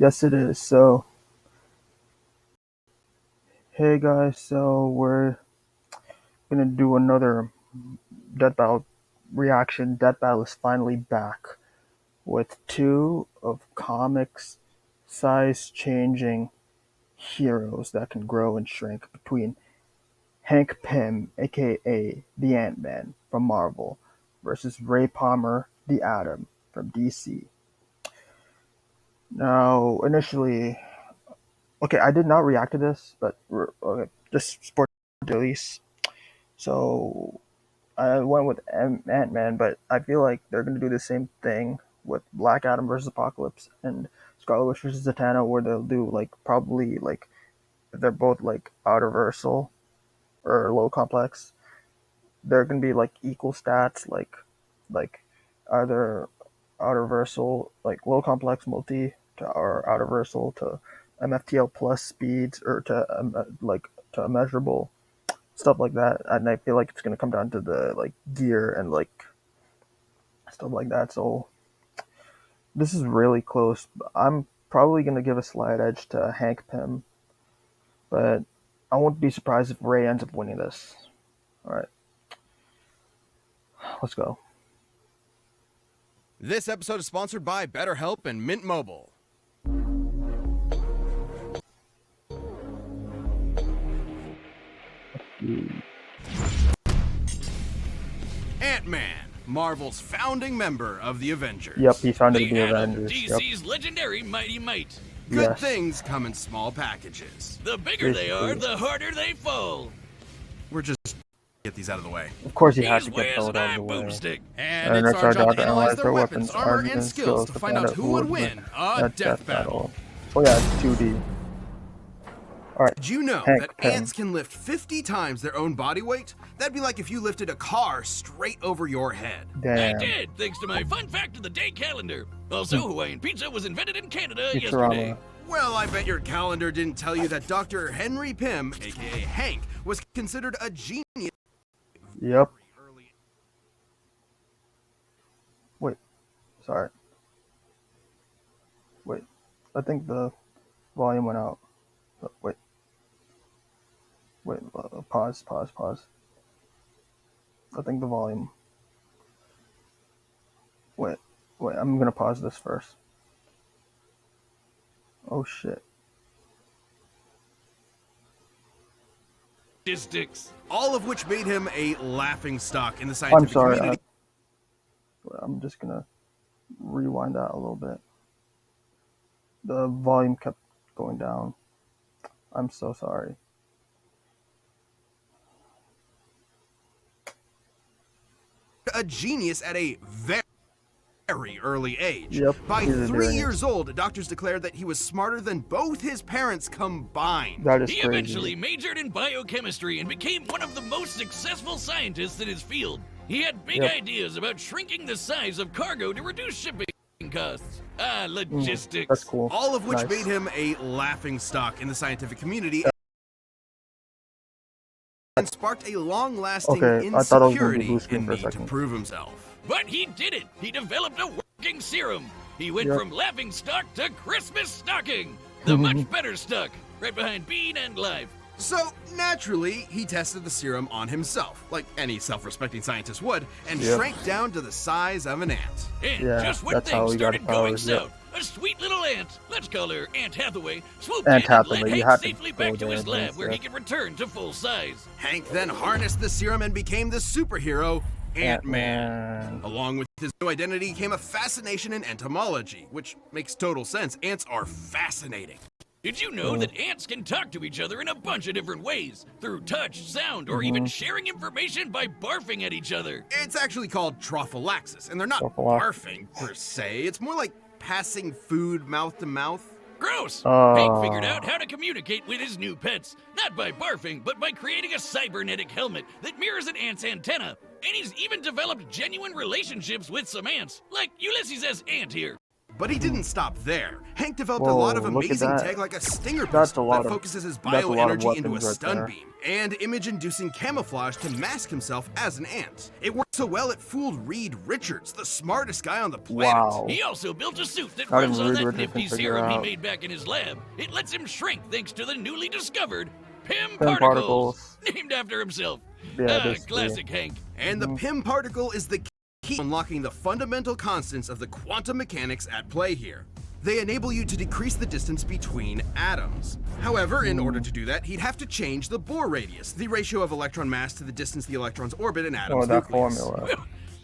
Yes, it is. So, hey guys, so we're gonna do another Death Battle reaction. Death Battle is finally back with two of comics size changing heroes that can grow and shrink between Hank Pym, aka the Ant-Man from Marvel, versus Ray Palmer, the Atom from DC. Now, initially, okay, I did not react to this, but okay, just sport release. So I went with Ant-Man, but I feel like they're going to do the same thing with Black Adam versus Apocalypse and Scarlet Witch versus Zatanna, where they'll do like probably like if they're both like outer or low complex, they're going to be like equal stats, like either outer like low complex multi to or outer to MFTL plus speeds or to like to immeasurable stuff like that. And I feel like it's gonna come down to the like gear and like stuff like that. So this is really close. I'm probably gonna give a slight edge to Hank Pym, but I won't be surprised if Ray ends up winning this. All right, let's go. This episode is sponsored by BetterHelp and Mint Mobile. Ant-Man, Marvel's founding member of the Avengers. Yep, he founded The the Atom, Avengers. DC's Yep. legendary Mighty Might. Good Yes. things come in small packages. The bigger they are, the harder they fall. We're just get these out of the way. Of course, he had He's to get Wes those and out of I'm the way. Boomstick. And And it's it's our our job job to analyze their weapons, armor, and skills to find out who would win a death battle. Oh yeah, it's 2D. All right. Did you know Hank that Pym. ants can lift 50 times their own body weight? That'd be like if you lifted a car straight over your head. I Damn. did, thanks to my fun fact of the day calendar. Also, Hawaiian pizza was invented in Canada yesterday. Futurama. Well, I bet your calendar didn't tell you that Dr. Henry Pym, aka Hank, was considered a genius. Yep. Wait. Sorry. Wait. I think the volume went out. Wait. Wait. Pause. I think the volume. Wait. I'm gonna pause this first. Oh shit. Statistics. All of which made him a laughing stock in the I'm scientific sorry. community. I'm just gonna rewind that a little bit. The volume kept going down. I'm so sorry. A genius at a very early age. Yep, By he's a 3 genius. years old, doctors declared that he was smarter than both his parents combined. That is He crazy. eventually majored in biochemistry and became one of the most successful scientists in his field. He had big Yep. ideas about shrinking the size of cargo to reduce shipping costs. Logistics. That's cool. All of which Nice. made him a laughing stock in the scientific community and sparked a long-lasting Okay, I thought I was gonna be insecurity blue screen in for a need to second. prove himself. But he did it. He developed a working serum. He went Yep. from laughing stock to Christmas stocking. The much better stock, right behind Bean and Live. So, naturally, he tested the serum on himself, like any self-respecting scientist would, and Yep. shrank down to the size of an ant. And Yeah, just when that's how things he got started going powers, yep. south, a sweet little ant, let's call her Aunt Hathaway, swooped Aunt in and Hathaway, led you Hank have to safely go back to there, his lab please, where yeah. he could return to full size. Hank then harnessed the serum and became the superhero Ant-Man. Ant-Man. Along with his new identity came a fascination in entomology, which makes total sense. Ants are fascinating. Did you know that ants can talk to each other in a bunch of different ways? Through touch, sound, or even sharing information by barfing at each other. It's actually called trophallaxis, and they're not Trophallaxis. barfing per se. It's more like passing food mouth to mouth. Gross! Oh. Hank figured out how to communicate with his new pets. Not by barfing, but by creating a cybernetic helmet that mirrors an ant's antenna. And he's even developed genuine relationships with some ants, like Ulysses' ant here. But he didn't stop there. Hank developed a lot of Whoa, look at amazing that. tech like a stinger That's pistol a lot that of- focuses his that's a lot of bioenergy into a weapons right stun there. beam, and image-inducing camouflage to mask himself as an ant. It worked so well it fooled Reed Richards, the smartest guy on the planet. Wow. He also built a suit that Not runs even on Reed that Richards nifty can figure serum he out. made back in his lab. It lets him shrink thanks to the newly discovered PIM PIM particles, named after himself. Yeah, basically. Classic Hank. And the PIM particle is the key to unlocking the fundamental constants of the quantum mechanics at play here. They enable you to decrease the distance between atoms. However, in order to do that, he'd have to change the Bohr radius, the ratio of electron mass to the distance the electrons orbit an atom's Oh, that nucleus. formula.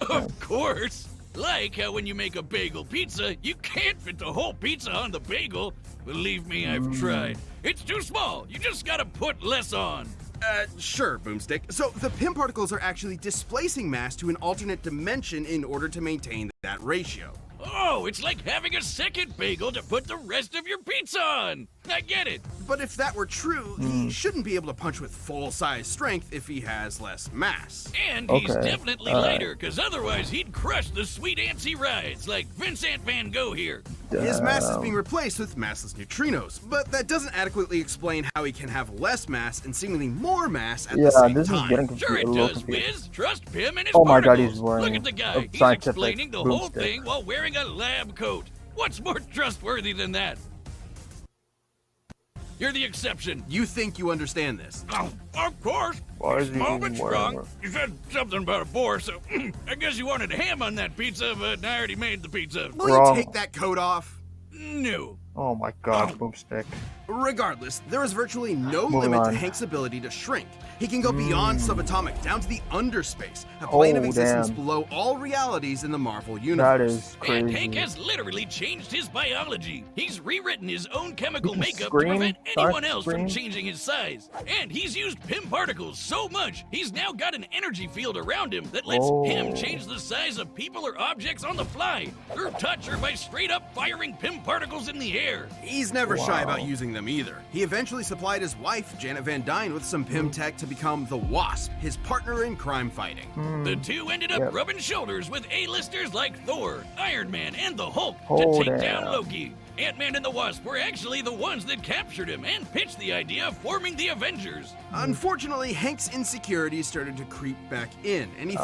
Of course. Like how when you make a bagel pizza, you can't fit the whole pizza on the bagel. Believe me, I've tried. It's too small. You just gotta put less on. Sure, Boomstick. So the PIM particles are actually displacing mass to an alternate dimension in order to maintain that ratio. Oh, it's like having a second bagel to put the rest of your pizza on. I get it. But if that were true, Hmm. he shouldn't be able to punch with full-size strength if he has less mass. And he's Okay, definitely all right. lighter, because otherwise he'd crush the sweet antsy rides like Vincent Van Gogh here. His mass is Damn. being replaced with massless neutrinos, but that doesn't adequately explain how he can have less mass and seemingly more mass at the Yeah, same this is time. getting Sure a it little does, confusing. Wiz. Trust Pim and his Oh my God, particles. he's wearing Look at the guy. a He's scientific explaining the whole boomstick. thing while wearing a lab coat. What's more trustworthy than that? You're the exception. You think you understand this? Oh, of course. Why is he Small but wearing strong. a- You said something about a boar, so I guess you wanted ham on that pizza, but I already made the pizza. Will Wrong. you take that coat off? No. Oh my God, boomstick. Regardless, there is virtually no Moving limit to on. Hank's ability to shrink. He can go beyond subatomic down to the underspace, a plane of Oh, existence damn. below all realities in the Marvel That universe. is And Hank crazy. has literally changed his biology. He's rewritten his own chemical He can makeup scream, to prevent start anyone else from scream. changing his size. And he's used PIM particles so much, he's now got an energy field around him that lets him Oh. change the size of people or objects on the fly, through touch or by straight up firing PIM particles in the air. He's never shy Wow. about using them either. He eventually supplied his wife, Janet Van Dyne, with some PIM tech to become the Wasp, his partner in crime fighting. The two ended up Yep. rubbing shoulders with A-listers like Thor, Iron Man, and the Hulk Oh, to take down damn. Loki. Ant-Man and the Wasp were actually the ones that captured him and pitched the idea of forming the Avengers. Unfortunately, Hank's insecurities started to creep back in, and he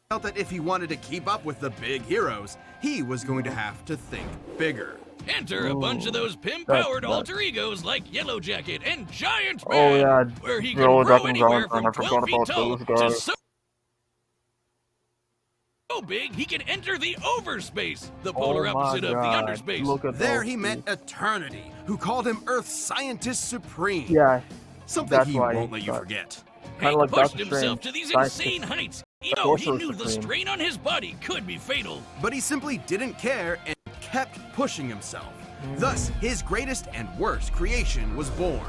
felt that if he wanted to keep up with the big heroes, he was going to have to think bigger. Enter a bunch of those PIM-powered alter egos like Yellow Jacket and Giant Oh, Man, yeah, where he can Yellow grow Jacket and anywhere Giant Man, from I 12 forgot feet about tall those to guys. so big he can enter the overspace, the polar Oh my opposite of the God, underspace. Look at There those he met two. Eternity, who called him Earth's Scientist Supreme. Yeah, Something that's he why won't he let you got- forget. Kinda Hank like pushed Doctor himself Strange, to these scientist. insane heights. He Sorcerer knew the Supreme. strain on his body could be fatal. But he simply didn't care and kept pushing himself. Thus, his greatest and worst creation was born.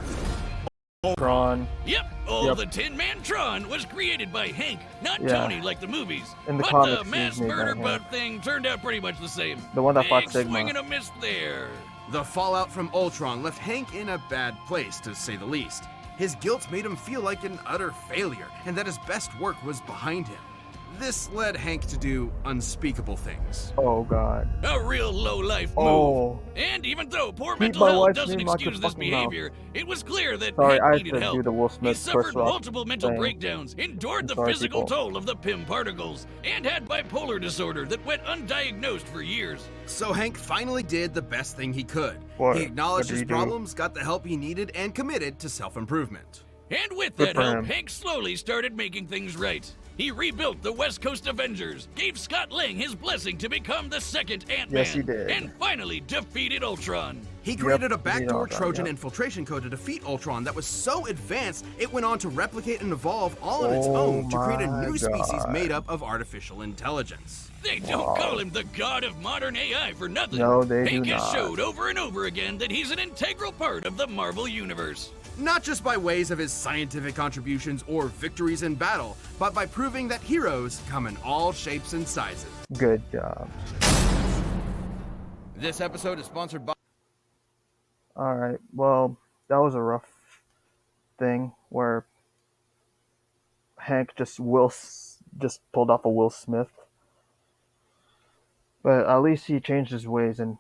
Tron. Yep, Yep. the Tin Man Tron was created by Hank, not Yeah. Tony like the movies. In the but comics, the mass he's made by murder Hank. butt thing turned out pretty much the same. The one that fought Big Sigma. swing and a miss there. The fallout from Ultron left Hank in a bad place, to say the least. His guilt made him feel like an utter failure, and that his best work was behind him. This led Hank to do unspeakable things. Oh God. A real low-life move. Oh. And even though poor Keep mental my health wife's doesn't name out your excuse this fucking mouth. behavior, it was clear that Sorry, I Hank had needed to help. do the Will He Smith suffered Chris Rock multiple mental thing. breakdowns, endured the sorry, physical people. toll of the PIM particles, and had bipolar disorder that went undiagnosed for years. So Hank finally did the best thing he could. What? He acknowledged What did his he do? problems, got the help he needed, and committed to self-improvement. And with Good that for help, him. Hank slowly started making things right. He rebuilt the West Coast Avengers, gave Scott Lang his blessing to become the second Ant-Man, Yes, he did. and finally defeated Ultron. He created a we backdoor know that, Trojan yep. infiltration code to defeat Ultron that was so advanced it went on to replicate and evolve all on its Oh own to create a my new species God. made up of artificial intelligence. They don't Wow. call him the god of modern AI for nothing. No, they do Hank has not. showed over and over again that he's an integral part of the Marvel Universe. Not just by ways of his scientific contributions or victories in battle, but by proving that heroes come in all shapes and sizes. Good job. This episode is sponsored by All right. Well, that was a rough thing where Hank just just pulled off a Will Smith. But at least he changed his ways, and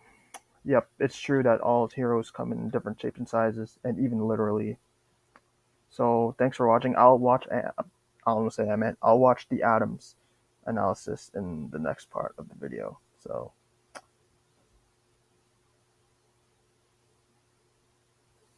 yep, it's true that all his heroes come in different shapes and sizes, and even literally. So thanks for watching. I'll watch. I'll watch the Atoms analysis in the next part of the video. So